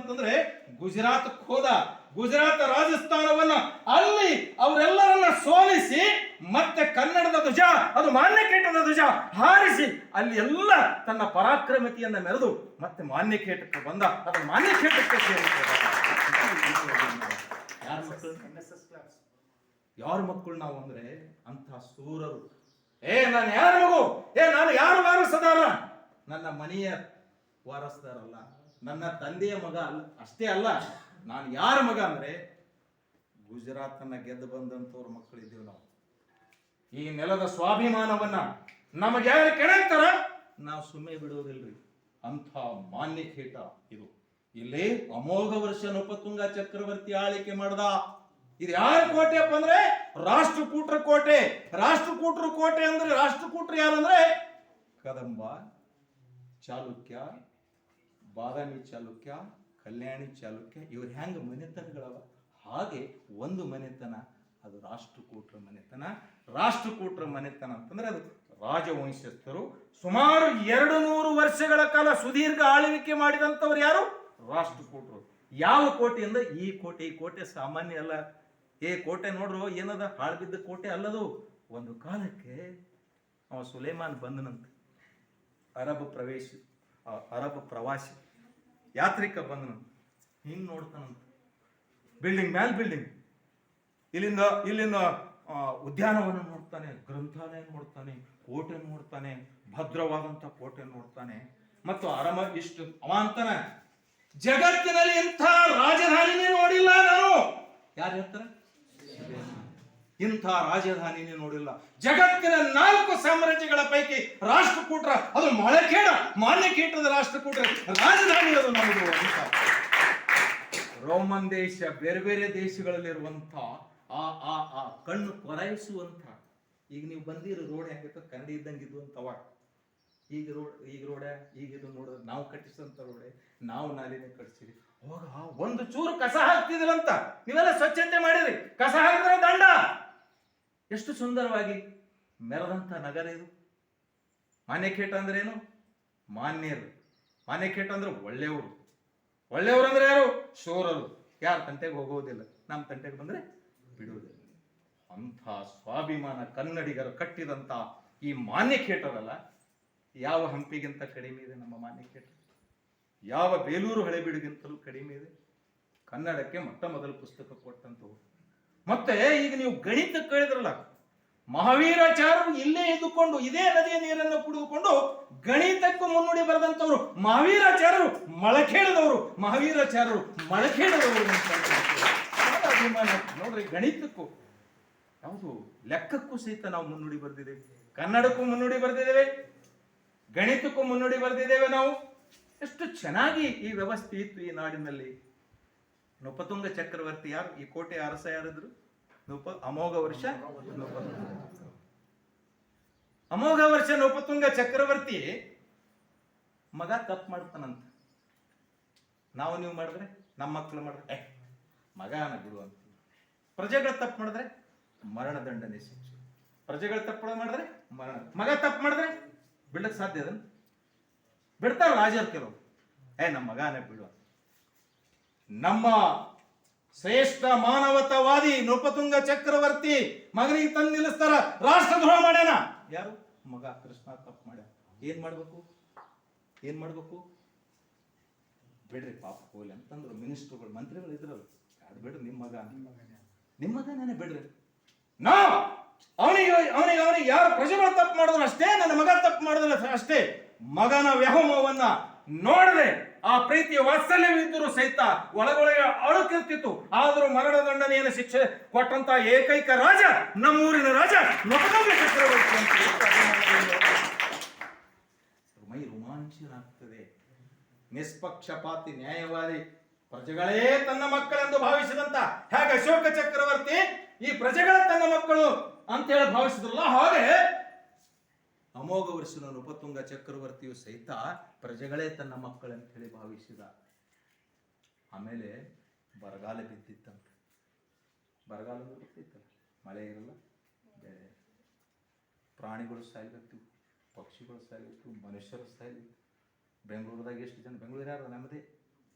ಅಂತಂದ್ರೆ ಗುಜರಾತ್ ಹೋದ. ಗುಜರಾತ್ ರಾಜಸ್ಥಾನವನ್ನ ಅಲ್ಲಿ ಅವರೆಲ್ಲರನ್ನ ಸೋಲಿಸಿ ಮತ್ತೆ ಕನ್ನಡದ ಧ್ವಜ, ಅದು ಮಾನ್ಯಕೇಟದ ಧ್ವಜ ಹಾರಿಸಿ ಅಲ್ಲಿ ಎಲ್ಲ ತನ್ನ ಪರಾಕ್ರಮತೆಯನ್ನ ಮೆರೆದು ಮತ್ತೆ ಮಾನ್ಯಕೇಟಕ್ಕೆ ಬಂದ. ಅದು ಮಾನ್ಯಕೇಟಕ್ಕೆ ಯಾರ ಮಕ್ಕಳು ನಾವು ಅಂದ್ರೆ ಅಂತ ಸೂರರು. ನಾನು ಯಾರ ಮಗು? ನಾನು ಯಾರು ವಾರಸದಾರ? ನನ್ನ ಮನೆಯ ವಾರಸದಾರಲ್ಲ, ನನ್ನ ತಂದೆಯ ಮಗ ಅಲ್ಲ. ಅಷ್ಟೇ ಅಲ್ಲ, ನಾನು ಯಾರ ಮಗ ಅಂದ್ರೆ ಗುಜರಾತನ್ನ ಗೆದ್ದು ಬಂದಂತವ್ರ ಮಕ್ಕಳಿದ್ದೀವಿ ನಾವು. ಈ ನೆಲದ ಸ್ವಾಭಿಮಾನವನ್ನ ನಮಗೆ ಯಾರು ಕೆಣಕ್ತಾರ ನಾವು ಸುಮ್ಮನೆ ಬಿಡುವುದಿಲ್ರಿ. ಅಂಥ ಮಾನ್ಯಕೇಟ ಇದು. ಇಲ್ಲಿ ಅಮೋಘ ವರ್ಷ ನೃಪತುಂಗ ಚಕ್ರವರ್ತಿ ಆಳಿಕೆ ಮಾಡ್ದ. ಇದು ಯಾರ ಕೋಟೆಪ್ಪ ಅಂದ್ರೆ ರಾಷ್ಟ್ರಕೂಟರ ಕೋಟೆ. ರಾಷ್ಟ್ರಕೂಟರ ಕೋಟೆ ಅಂದ್ರೆ ರಾಷ್ಟ್ರಕೂಟರು ಯಾರಂದ್ರೆ ಕದಂಬ, ಚಾಲುಕ್ಯ, ಬಾದಾಮಿ ಚಾಲುಕ್ಯ, ಕಲ್ಯಾಣಿ ಚಾಲುಕ್ಯ. ಇವ್ರು ಹೆಂಗ ಮನೆತನಗಳವ ಹಾಗೆ ಒಂದು ಮನೆತನ ಅದು ರಾಷ್ಟ್ರಕೂಟರ ಮನೆತನ. ರಾಷ್ಟ್ರಕೂಟರ ಮನೆತನ ಅಂತಂದ್ರೆ ಅದು ರಾಜವಂಶಸ್ಥರು. ಸುಮಾರು 200 ವರ್ಷಗಳ ಕಾಲ ಸುದೀರ್ಘ ಆಳ್ವಿಕೆ ಮಾಡಿದಂಥವ್ರು ಯಾರು? ರಾಷ್ಟ್ರಕೂಟರು. ಯಾವ ಕೋಟೆಯಿಂದ ಈ ಕೋಟೆ? ಈ ಕೋಟೆ ಸಾಮಾನ್ಯ ಅಲ್ಲ. ಕೋಟೆ ನೋಡ್ರು ಏನದ ಹಾಳ್ಬಿದ್ದ ಕೋಟೆ ಅಲ್ಲದು. ಒಂದು ಕಾಲಕ್ಕೆ ಅವ ಸುಲೇಮಾನ್ ಬಂದನಂತ, ಅರಬ್ ಪ್ರವಾಸಿ ಯಾತ್ರಿಕ ಬಂದನಂತ. ಹಿಂಗ್ ನೋಡ್ತಾನಂತ, ಬಿಲ್ಡಿಂಗ್ ಮ್ಯಾಲ್ ಬಿಲ್ಡಿಂಗ್. ಇಲ್ಲಿಂದ ಉದ್ಯಾನವನ ನೋಡ್ತಾನೆ, ಗ್ರಂಥಾಲಯ ನೋಡ್ತಾನೆ, ಕೋಟೆ ನೋಡ್ತಾನೆ, ಭದ್ರವಾದಂತ ಕೋಟೆ ನೋಡ್ತಾನೆ. ಮತ್ತು ಇಷ್ಟು ಅವಾಂತನ ಜಗತ್ತಿನಲ್ಲಿ ಇಂಥ ರಾಜಧಾನಿನೇ ನೋಡಿಲ್ಲ ನಾನು. ಯಾರು ಹೇಳ್ತಾರೆ? ಇಂಥ ರಾಜಧಾನಿನೇ ನೋಡಿಲ್ಲ. ಜಗತ್ತಿನ 4 ಸಾಮ್ರಾಜ್ಯಗಳ ಪೈಕಿ ರಾಷ್ಟ್ರಕೂಟರ, ಅದು ಮಾನ್ಯಕೇಟದ ರಾಷ್ಟ್ರಕೂಟರ ರಾಜಧಾನಿ ಅದು ನಮ್ಮದು. ರೋಮನ್ ದೇಶ, ಬೇರೆ ಬೇರೆ ದೇಶಗಳಲ್ಲಿರುವಂತ ಆ ಕಣ್ಣು ಕೊರೈಸುವಂತ. ಈಗ ನೀವು ಬಂದಿರೋ ರೋಡ್ ಹೆಂಗಿತ್ತು? ಕನ್ನಡಿ ಇದ್ದಂಗಿದ್ದು ಅಂತವ. ಈಗ ರೋಡ ಈಗಿದು ನೋಡಿದ್ರೆ ನಾವು ಕಟ್ಟಿಸಿದಂತ ರೋಡೆ, ನಾವು ನಾಲಿನೇ ಕಟ್ಸಿರಿ. ಅವಾಗ ಒಂದು ಚೂರು ಕಸ ಹಾಕ್ತಿದ್ರಂತ, ನೀವೆಲ್ಲ ಸ್ವಚ್ಛತೆ ಮಾಡಿದ್ರಿ, ಕಸ ಹಾಕಿದ್ರೆ ದಂಡ. ಎಷ್ಟು ಸುಂದರವಾಗಿ ಮೆರೆದಂತ ನಗರ ಇದು. ಮಾನ್ಯಕೇಟ ಅಂದ್ರೆ ಏನು? ಮಾನ್ಯರು. ಮಾನ್ಯಕೇಟ ಅಂದ್ರೆ ಒಳ್ಳೆಯವರು. ಒಳ್ಳೆಯವರು ಅಂದ್ರೆ ಯಾರು? ಶೂರರು. ಯಾರ ತಂಟೆಗೆ ಹೋಗೋದಿಲ್ಲ, ನಮ್ಮ ತಂಟೆಗೆ ಬಂದ್ರೆ ಬಿಡುವುದಿಲ್ಲ. ಅಂಥ ಸ್ವಾಭಿಮಾನ ಕನ್ನಡಿಗರು ಕಟ್ಟಿದಂತ ಈ ಮಾನ್ಯಕೇಟರಲ್ಲ, ಯಾವ ಹಂಪಿಗಿಂತ ಕಡಿಮೆ ಇದೆ ನಮ್ಮ ಮಾನ್ಯಕೇಟ? ಯಾವ ಬೇಲೂರು ಹಳೆಬೀಡಿಗಿಂತಲೂ ಕಡಿಮೆ ಇದೆ. ಕನ್ನಡಕ್ಕೆ ಮೊದಲ ಪುಸ್ತಕ ಕೊಟ್ಟಂತವು. ಮತ್ತೆ ಈಗ ನೀವು ಗಣಿತ ಕೇಳಿದ್ರಲ್ಲ, ಮಹಾವೀರಾಚಾರ್ಯರು ಇಲ್ಲೇ ಇದ್ದುಕೊಂಡು ಇದೇ ನದಿಯ ನೀರನ್ನು ಕುಡಿದುಕೊಂಡು ಗಣಿತಕ್ಕೂ ಮುನ್ನುಡಿ ಬರೆದಂತವ್ರು ಮಹಾವೀರಾಚಾರ್ಯರು ಮಳಖೇಡದವರು. ಮಹಾವೀರಾಚಾರ್ಯರು ಮಳಖೇಡದವರು ಅಭಿಮಾನ ನೋಡ್ರಿ. ಗಣಿತಕ್ಕೂ ಯಾವುದು ಲೆಕ್ಕಕ್ಕೂ ಸಹಿತ ನಾವು ಮುನ್ನುಡಿ ಬರೆದಿದ್ದೇವೆ, ಕನ್ನಡಕ್ಕೂ ಮುನ್ನುಡಿ ಬರೆದಿದ್ದೇವೆ, ಗಣಿತಕ್ಕೂ ಮುನ್ನುಡಿ ಬರೆದಿದ್ದೇವೆ ನಾವು. ಎಷ್ಟು ಚೆನ್ನಾಗಿ ಈ ವ್ಯವಸ್ಥೆ ಇತ್ತು ಈ ನಾಡಿನಲ್ಲಿ. ನೃಪತುಂಗ ಚಕ್ರವರ್ತಿ ಯಾರು? ಈ ಕೋಟೆ ಅರಸ ಯಾರಿದ್ರು? ಅಮೋಘ ವರ್ಷ ನೃಪತುಂಗ ಚಕ್ರವರ್ತಿ ಮಗ ತಪ್ಪು ಮಾಡ್ತಾನಂತ. ನಾವು ನೀವು ಮಾಡಿದ್ರೆ, ನಮ್ಮ ಮಕ್ಕಳು ಮಾಡಿದ್ರೆ ಮಗನ ಬಿಡು ಅಂತ. ಪ್ರಜೆಗಳು ತಪ್ಪು ಮಾಡಿದ್ರೆ ಮರಣದಂಡನೆ ಶಿಕ್ಷೆ. ಪ್ರಜೆಗಳು ತಪ್ಪು ಮಾಡಿದ್ರೆ ಮರಣ. ಮಗ ತಪ್ಪು ಮಾಡಿದ್ರೆ ಬಿಡಕ್ ಸಾಧ್ಯ ಅದನ್ನ? ಬಿಡ್ತಾರ ರಾಜರು ಕೆಲವು. ನಮ್ಮ ಮಗನೇ ಬಿಡು. ನಮ್ಮ ಶ್ರೇಷ್ಠ ಮಾನವತಾವಾದಿ ನೃಪತುಂಗ ಚಕ್ರವರ್ತಿ ಮಗನಿಗೆ ತಂದು ನಿಲ್ಲಿಸ್ತಾರ, ರಾಷ್ಟ್ರದ್ರೋಹ ಮಾಡ್ಯಾನ. ಯಾರು? ಮಗ ಕೃಷ್ಣ ತಪ್ಪು ಮಾಡ್ಯಾನ. ಏನ್ ಮಾಡ್ಬೇಕು? ಬಿಡ್ರಿ ಪಾಪ ಹೋಗ್ಲಿ ಅಂತಂದ್ರು ಮಿನಿಸ್ಟರ್ಗಳು, ಮಂತ್ರಿಗಳು ಇದ್ರಲ್ಲ, ಅದು ಬಿಡ್ರಿ, ನಿಮ್ಮ ಮಗನೇ ಬಿಡ್ರಿ. ಅವನಿಗೆ ಯಾರು ಪ್ರಜೆಗಳು ತಪ್ಪು ಮಾಡಿದ್ರು ಅಷ್ಟೇ, ನನ್ನ ಮಗ ತಪ್ಪು ಮಾಡಿದ್ರೆ ಅಷ್ಟೇ. ಮಗನ ವ್ಯಾಮೋಹವನ್ನ ನೋಡದೆ ಆ ಪ್ರೀತಿಯ ವಾತ್ಸಲ್ಯವಿದ್ದರೂ ಸಹಿತ ಒಳಗೊಳಗೆ ಅಳುಕಿರ್ತಿತ್ತು. ಆದರೂ ಮರಣದಂಡನೆಯನ್ನು ಶಿಕ್ಷೆ ಕೊಟ್ಟಂತ ಏಕೈಕ ರಾಜ ನಮ್ಮೂರಿನ ರಾಜ ನೃಪತುಂಗ ಚಕ್ರವರ್ತಿ ಅಂತ ಮೈ ರೋಮಾಂಚನಾಗ್ತದೆ. ನಿಷ್ಪಕ್ಷಪಾತಿ ನ್ಯಾಯವಾದಿ, ಪ್ರಜೆಗಳೇ ತನ್ನ ಮಕ್ಕಳೆಂದು ಭಾವಿಸಿದಂತ ಹೇಗೆ ಅಶೋಕ ಚಕ್ರವರ್ತಿ ಈ ಪ್ರಜೆಗಳ ತನ್ನ ಮಕ್ಕಳು ಅಂತ ಹೇಳಿ ಭಾವಿಸಿದ್ರಲ್ಲ, ಹಾಗೆ ಅಮೋಘ ವರ್ಷದ ನೃಪತುಂಗ ಚಕ್ರವರ್ತಿಯು ಸಹಿತ ಪ್ರಜೆಗಳೇ ತನ್ನ ಮಕ್ಕಳಂತ ಹೇಳಿ ಭಾವಿಸಿದ. ಆಮೇಲೆ ಬರಗಾಲ ಬಿದ್ದಿತ್ತಂತೆ. ಬರಗಾಲ ಗೊತ್ತಿತ್ತಲ್ಲ, ಮಳೆ ಇರಲ್ಲ, ಬೆಳೆ, ಪ್ರಾಣಿಗಳು ಸಾಯ್ಲತ್ತು, ಪಕ್ಷಿಗಳು ಸಾಯ್ಲತ್ತು, ಮನುಷ್ಯರು ಸಾಯ್ಲತ್ತು. ಬೆಂಗಳೂರದಾಗ ಎಷ್ಟು ಜನ? ಬೆಂಗಳೂರು ಯಾರು? ನಮ್ಮದೇ.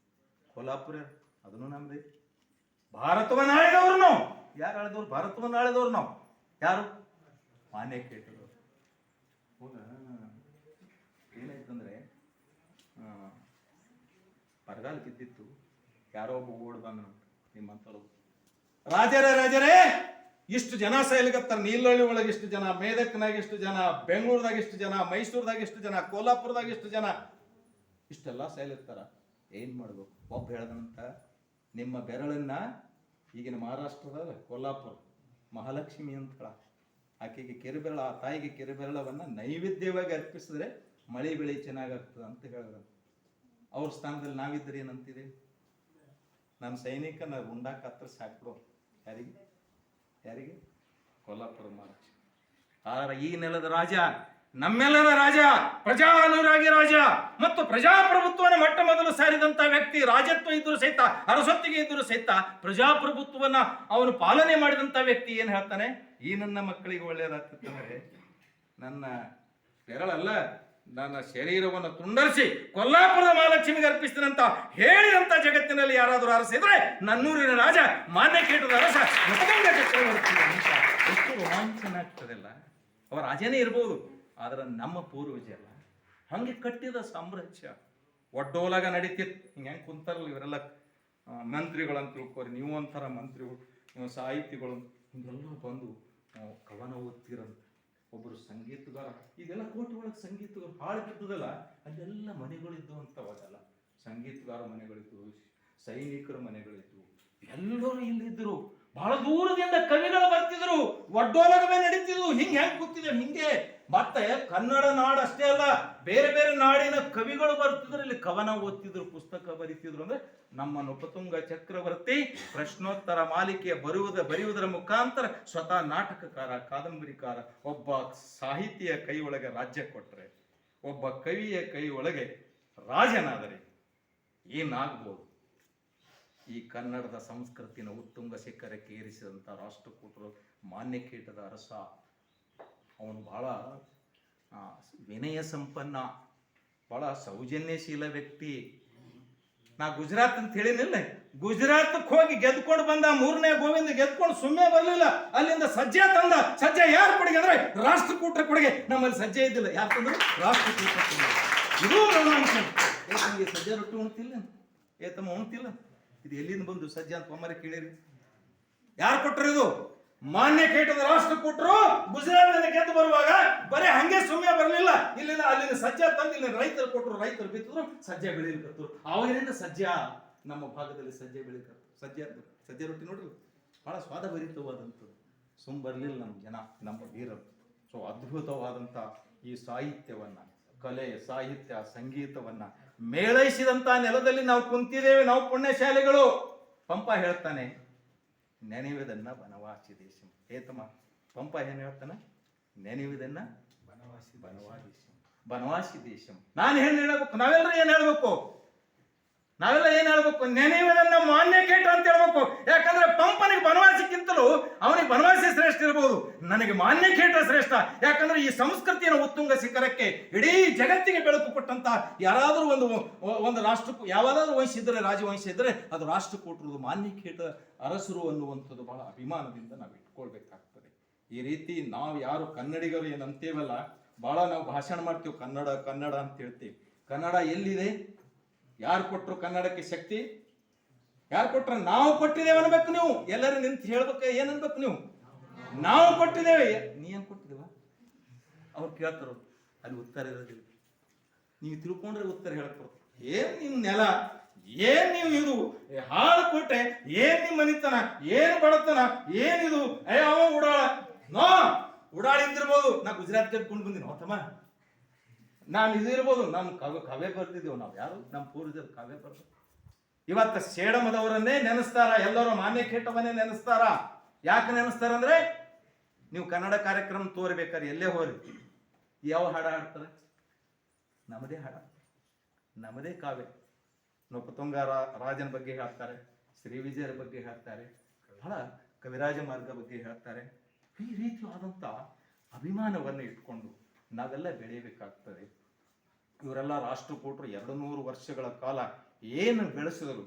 ಕೊಲ್ಲಾಪುರ ಅದನ್ನು ನಮ್ದೇ. ಭಾರತವನ್ನ ಆಳಿದವರು ನಾವು. ಯಾರು ಆಳಿದವ್ರು? ಭಾರತವನ್ನ ಆಳಿದವ್ರು ನಾವು. ಯಾರು? ಮಾನ್ಯಕೇಟರು. ಹೌದಾ? ಏನಾಯ್ತಂದ್ರೆ ಬರಗಾಲ ಬಿದ್ದಿತ್ತು. ಯಾರೋ ಒಬ್ಬ ಓಡ್ ಬಂದ ನಿಮ್ಮಂತವ್ರು, ರಾಜರೇ ಇಷ್ಟು ಜನ ಸಾಯ್ಲಿಕತ್ತಾರ, ನೀಲಹಳ್ಳಿ ಒಳಗೆ ಇಷ್ಟು ಜನ, ಮೇದಕ್ನಾಗ ಇಷ್ಟು ಜನ, ಬೆಂಗಳೂರದಾಗ ಇಷ್ಟು ಜನ, ಮೈಸೂರದಾಗ ಇಷ್ಟು ಜನ, ಕೋಲ್ಹಾಪುರದಾಗ ಇಷ್ಟು ಜನ, ಇಷ್ಟೆಲ್ಲ ಸಾಯ್ಲಿರ್ತಾರ. ಏನ್ ಮಾಡ್ಬೇಕು? ಒಬ್ಬ ಹೇಳ್ದಂತ, ನಿಮ್ಮ ಬೆರಳನ್ನ ಈಗಿನ ಮಹಾರಾಷ್ಟ್ರದ ಕೊಲ್ಹಾಪುರ ಮಹಾಲಕ್ಷ್ಮಿ ಅಂತ ಆಕೆಗೆ ಕಿರುಬೆರಳ, ಆ ತಾಯಿಗೆ ಕಿರುಬೆರಳವನ್ನ ನೈವೇದ್ಯವಾಗಿ ಅರ್ಪಿಸಿದ್ರೆ ಮಳೆ ಬೆಳೆ ಚೆನ್ನಾಗಾಗ್ತದೆ ಅಂತ ಹೇಳಿದ್ರು. ಅವ್ರ ಸ್ಥಾನದಲ್ಲಿ ನಾವಿದ್ರೆ ಏನಂತೀವಿ? ನನ್ನ ಸೈನಿಕನ ಉಂಡಾಕ ಹತ್ರ ಸಾಕ್ಬಿಡು. ಯಾರಿಗೆ? ಕೊಲ್ಹಾಪುರ ಮಹಾಲಕ್ಷ್ಮಿ. ಆದ್ರೆ ಈ ನೆಲದ ರಾಜ, ನಮ್ಮೆಲ್ಲರ ರಾಜ, ಪ್ರಜಾನುರಾಗಿ ರಾಜ ಮತ್ತು ಪ್ರಜಾಪ್ರಭುತ್ವನ ಮೊಟ್ಟ ಮೊದಲು ಸಾರಿದಂತ ವ್ಯಕ್ತಿ. ರಾಜತ್ವ ಇದ್ರೂ ಸಹಿತ, ಅರಸೊತ್ತಿಗೆ ಇದ್ರೂ ಸಹಿತ ಪ್ರಜಾಪ್ರಭುತ್ವವನ್ನ ಅವನು ಪಾಲನೆ ಮಾಡಿದಂತ ವ್ಯಕ್ತಿ ಏನ್ ಹೇಳ್ತಾನೆ? ಈ ನನ್ನ ಮಕ್ಕಳಿಗೆ ಒಳ್ಳೆಯದಾಗ್ತದೆ, ನನ್ನ ಬೆರಳಲ್ಲ, ನನ್ನ ಶರೀರವನ್ನು ತುಂಡರಿಸಿ ಕೊಲ್ಹಾಪುರದ ಮಹಾಲಕ್ಷ್ಮಿಗೆ ಅರ್ಪಿಸ್ತೇನಂತ ಹೇಳಿದಂತ ಜಗತ್ತಿನಲ್ಲಿ ಯಾರಾದರೂ ಅರಸಿದ್ರೆ ನನ್ನೂರಿನ ರಾಜ, ಮಾನ್ಯಕೇಟದ ಅರಸ ಎಷ್ಟು ರೋಮಾಂಚನ ಆಗ್ತದಲ್ಲ. ಅವ ರಾಜನೇ ಇರ್ಬೋದು, ಆದ್ರೆ ನಮ್ಮ ಪೂರ್ವಜ ಅಲ್ಲ. ಹಂಗೆ ಕಟ್ಟಿದ ಸಾಮ್ರಾಜ್ಯ ಒಡ್ಡೋಲಾಗ ನಡೀತಿತ್ತು. ಹಿಂಗೆ ಹೆಂಗೆ ಕುಂತಾರಲ್ಲ ಇವರೆಲ್ಲ ಮಂತ್ರಿಗಳಂತ ತಿಳ್ಕೋರಿ, ನೀವು ಒಂಥರ ಮಂತ್ರಿಗಳು, ನೀವು ಸಾಹಿತಿಗಳು, ಹಿಂಗೆಲ್ಲ ಬಂದು ಕವನ ಓದ್ತಿರಂತ. ಒಬ್ಬರು ಸಂಗೀತಗಾರ, ಇದೆಲ್ಲ ಕೋಟೆ ಒಳಗೆ ಸಂಗೀತಗಾರ ಹಾಳು ಬಿದ್ದದಲ್ಲ, ಅಲ್ಲೆಲ್ಲ ಮನೆಗಳಿದ್ದು ಅಂತವಾಗಲ್ಲ. ಸಂಗೀತಗಾರ ಮನೆಗಳಿದ್ದು, ಸೈನಿಕರ ಮನೆಗಳಿದ್ದು, ಎಲ್ಲರೂ ಇಲ್ಲಿದ್ದರು. ಬಹಳ ದೂರದಿಂದ ಕವಿಗಳು ಬರ್ತಿದ್ರು, ಒಡ್ಡೋಲಗವೇ ನಡೀತಿದ್ರು. ಹೆಂಗೆ ಕೂತಿದ್ರು ಹಿಂಗೆ. ಮತ್ತೆ ಕನ್ನಡ ನಾಡು ಅಷ್ಟೇ ಅಲ್ಲ, ಬೇರೆ ಬೇರೆ ನಾಡಿನ ಕವಿಗಳು ಬರ್ತಿದ್ರು, ಇಲ್ಲಿ ಕವನ ಓದ್ತಿದ್ರು, ಪುಸ್ತಕ ಬರೀತಿದ್ರು. ಅಂದ್ರೆ ನಮ್ಮ ನೃಪತುಂಗ ಚಕ್ರವರ್ತಿ ಪ್ರಶ್ನೋತ್ತರ ಮಾಲಿಕೆಯ ಬರೆಯುವುದರ ಮುಖಾಂತರ ಸ್ವತಃ ನಾಟಕಕಾರ, ಕಾದಂಬರಿಕಾರ, ಒಬ್ಬ ಸಾಹಿತಿಯ ಕೈ ಒಳಗೆ ರಾಜ್ಯ ಕೊಟ್ರೆ, ಒಬ್ಬ ಕವಿಯ ಕೈ ಒಳಗೆ ರಾಜನಾದರೆ ಏನಾಗ್ಬೋದು? ಈ ಕನ್ನಡದ ಸಂಸ್ಕೃತಿನ ಉತ್ತುಂಗ ಶಿಖರಕ್ಕೆ ಏರಿಸಿದಂಥ ರಾಷ್ಟ್ರಕೂಟರು ಮಾನ್ಯಕೇಟದ ಅರಸ. ಅವನು ಬಹಳ ವಿನಯ ಸಂಪನ್ನ, ಬಹಳ ಸೌಜನ್ಯಶೀಲ ವ್ಯಕ್ತಿ. ನಾ ಗುಜರಾತ್ ಅಂತ ಹೇಳಿನಿಲ್ಲ, ಗುಜರಾತ್ಗೆ ಹೋಗಿ ಗೆದ್ಕೊಂಡು ಬಂದ, 3ನೇ ಗೋವಿಂದ ಗೆದ್ಕೊಂಡು ಸುಮ್ಮನೆ ಬರಲಿಲ್ಲ. ಅಲ್ಲಿಂದ ಸಜ್ಜೆ ತಂದ. ಸಜ್ಜೆ ಯಾರು ಕೊಡುಗೆ ಅಂದ್ರೆ ರಾಷ್ಟ್ರಕೂಟರ ಕೊಡುಗೆ. ನಮ್ಮಲ್ಲಿ ಸಜ್ಜೆ ಇದ್ದಿಲ್ಲ, ಯಾರು ತಂದ್ರು? ರಾಷ್ಟ್ರಕೂಟ. ಇದು ರೋಮಾಂಚ. ಏತಂಗೆ ಸಜ್ಜೆ ರೊಟ್ಟಿ ಉಣ್ತಿಲ್ಲ, ಏತಮ್ಮ ಉಣ್ತಿಲ್ಲ, ಇದು ಎಲ್ಲಿಂದ ಬಂದು ಸಜ್ಜೆ ಅಂತ ಒಮ್ಮರೆ ಕೇಳಿರಿ? ಯಾರು ಕೊಟ್ಟರು ಇದು? ಮಾನ್ಯಕೇಟದ ರಾಷ್ಟ್ರಕೂಟರು ಗುಜರಾತ್ ಗೆದ್ದು ಬರುವಾಗ ಬರೀ ಹಂಗೆ ಸುಮ್ಮನೆ ಬರಲಿಲ್ಲ. ಇಲ್ಲಿಂದ ಅಲ್ಲಿಂದ ಸಜ್ಜೆ ತಂದು ಇಲ್ಲಿ ರೈತರು ಕೊಟ್ಟರು, ರೈತರು ಬಿತ್ತಿದ್ರು, ಸಜ್ಜೆ ಬೆಳೀಲಿಕ್ಕತ್ತು. ಅವಾಗಿನಿಂದ ಸಜ್ಜೆ ನಮ್ಮ ಭಾಗದಲ್ಲಿ ಸಜ್ಜೆ ಬೆಳೀಕತ್ತು. ಸಜ್ಜೆ ರೊಟ್ಟಿ ನೋಡ್ರಿ, ಬಹಳ ಸ್ವಾದಭರಿತವಾದಂಥದ್ದು. ಸುಮ್ ಬರಲಿಲ್ಲ ನಮ್ಮ ಜನ, ನಮ್ಮ ವೀರರು. ಸೊ ಅದ್ಭುತವಾದಂಥ ಈ ಸಾಹಿತ್ಯವನ್ನ, ಕಲೆ, ಸಾಹಿತ್ಯ, ಸಂಗೀತವನ್ನ ಮೇಳೈಸಿದಂತ ನೆಲದಲ್ಲಿ ನಾವು ಕುಂತಿದ್ದೇವೆ. ನಾವು ಪುಣ್ಯಶಾಲಿಗಳು. ಪಂಪ ಹೇಳ್ತಾನೆ, ನೆನೆಯುವುದನ್ನ ಬನವಾಸಿ ದೇಶ. ಏತಮ್ಮ ಪಂಪ ಏನ್ ಹೇಳ್ತಾನೆ? ನೆನೆಯುವುದನ್ನ ಬನವಾಸಿ ದೇಶ. ನಾನು ಏನ್ ಹೇಳ್ಬೇಕು? ನಾವೆಲ್ಲರೂ ಏನ್ ಹೇಳ್ಬೇಕು? ನೆನೆಯುವುದನ್ನ ಮಾನ್ಯಕೇಟ ಅಂತ ಹೇಳ್ಬೇಕು. ಯಾಕಂದ್ರೆ ಪಂಪನಿಗೆ ಬನವಾಸಿಕ್ಕಿಂತಲೂ ಅವನಿಗೆ ಬನವಾಸಿ ಶ್ರೇಷ್ಠ ಇರಬಹುದು, ನನಗೆ ಮಾನ್ಯಕೇಟ ಶ್ರೇಷ್ಠ. ಯಾಕಂದ್ರೆ ಈ ಸಂಸ್ಕೃತಿಯನ್ನು ಉತ್ತುಂಗ ಶಿಖರಕ್ಕೆ ಇಡೀ ಜಗತ್ತಿಗೆ ಬೆಳಕು ಕೊಟ್ಟಂತ ಯಾರಾದರೂ ಒಂದು ರಾಷ್ಟ್ರ, ಯಾವ್ದಾದ್ರು ವಂಶ ಇದ್ರೆ, ರಾಜವಂಶ ಇದ್ರೆ ಅದು ರಾಷ್ಟ್ರಕೂಟರು, ಮಾನ್ಯಕೇಟ ಅರಸರು ಅನ್ನುವಂಥದ್ದು ಬಹಳ ಅಭಿಮಾನದಿಂದ ನಾವು ಇಟ್ಕೊಳ್ಬೇಕಾಗ್ತದೆ. ಈ ರೀತಿ ನಾವು ಯಾರು ಕನ್ನಡಿಗರು ಏನಂತೇವಲ್ಲ, ಬಹಳ ನಾವು ಭಾಷಣ ಮಾಡ್ತೀವಿ, ಕನ್ನಡ ಕನ್ನಡ ಅಂತ ಹೇಳ್ತೀವಿ. ಕನ್ನಡ ಎಲ್ಲಿದೆ? ಯಾರು ಕೊಟ್ಟರು ಕನ್ನಡಕ್ಕೆ ಶಕ್ತಿ? ಯಾರು ಕೊಟ್ರ? ನಾವು ಕೊಟ್ಟಿದ್ದೇವೆ ಅನ್ಬೇಕು. ನೀವು ಎಲ್ಲರೂ ನಿಂತು ಹೇಳ್ಬೇಕು. ಏನ್ ಅನ್ಬೇಕು ನೀವು? ನಾವು ಕೊಟ್ಟಿದ್ದೇವೆ. ನೀ ಏನ್ ಕೊಟ್ಟಿದ್ದೇವ? ಅವ್ರು ಕೇಳ್ತಾರ, ಅಲ್ಲಿ ಉತ್ತರ ಇರೋದಿಲ್ಲ. ನೀವು ತಿಳ್ಕೊಂಡ್ರೆ ಉತ್ತರ ಹೇಳ್ಕೊಡ್ತಾರೆ. ಏನ್ ನಿಮ್ ನೆಲ, ಏನ್ ನೀವು ಇದು ಹಾಳು ಕೋಟೆ, ಏನ್ ನಿಮ್ ಮನಿತನ, ಏನ್ ಬಡತನ, ಏನಿದು? ಅವ ಉಡಾಳ. ನೋ ಉಡಾಳಿದ್ದಿರ್ಬೋದು. ನಾ ಗುಜರಾತ್ ಕಟ್ಕೊಂಡು ಬಂದಿನಿ ಹೊತ್ತಮ್ಮ, ನಾನು ಇದು ಇರ್ಬೋದು. ನಮ್ಮ ಕಾವ್ಯ ಬರ್ತಿದ್ದೀವಿ ನಾವು. ಯಾರು? ನಮ್ಮ ಪೂರ್ವಜರು ಕಾವ್ಯ ಬರ್ತಾರೆ. ಇವತ್ತು ಸೇಡಮದವರನ್ನೇ ನೆನೆಸ್ತಾರ, ಎಲ್ಲರೂ ಮಾನ್ಯಕೇಟವನ್ನೇ ನೆನೆಸ್ತಾರ. ಯಾಕೆ ನೆನೆಸ್ತಾರ ಅಂದ್ರೆ, ನೀವು ಕನ್ನಡ ಕಾರ್ಯಕ್ರಮ ತೋರ್ಬೇಕಾದ್ರೆ ಎಲ್ಲೇ ಹೋರಿ ಯಾವ ಹಾಡ ಹಾಡ್ತಾರೆ? ನಮ್ಮದೇ ಹಾಡ, ನಮ್ಮದೇ ಕಾವ್ಯ. ನೃಪತುಂಗ ರಾಜನ ಬಗ್ಗೆ ಹೇಳ್ತಾರೆ, ಶ್ರೀ ವಿಜಯರ ಬಗ್ಗೆ ಹೇಳ್ತಾರೆ, ಬಹಳ ಕವಿರಾಜ ಮಾರ್ಗ ಬಗ್ಗೆ ಹೇಳ್ತಾರೆ. ಈ ರೀತಿಯಾದಂಥ ಅಭಿಮಾನವನ್ನು ಇಟ್ಕೊಂಡು ನಾವೆಲ್ಲ ಬೆಳೆಯಬೇಕಾಗ್ತದೆ. ಇವರೆಲ್ಲ ರಾಷ್ಟ್ರಕೂಟರು 200 ವರ್ಷಗಳ ಕಾಲ ಏನು ಬೆಳೆಸಿದರು,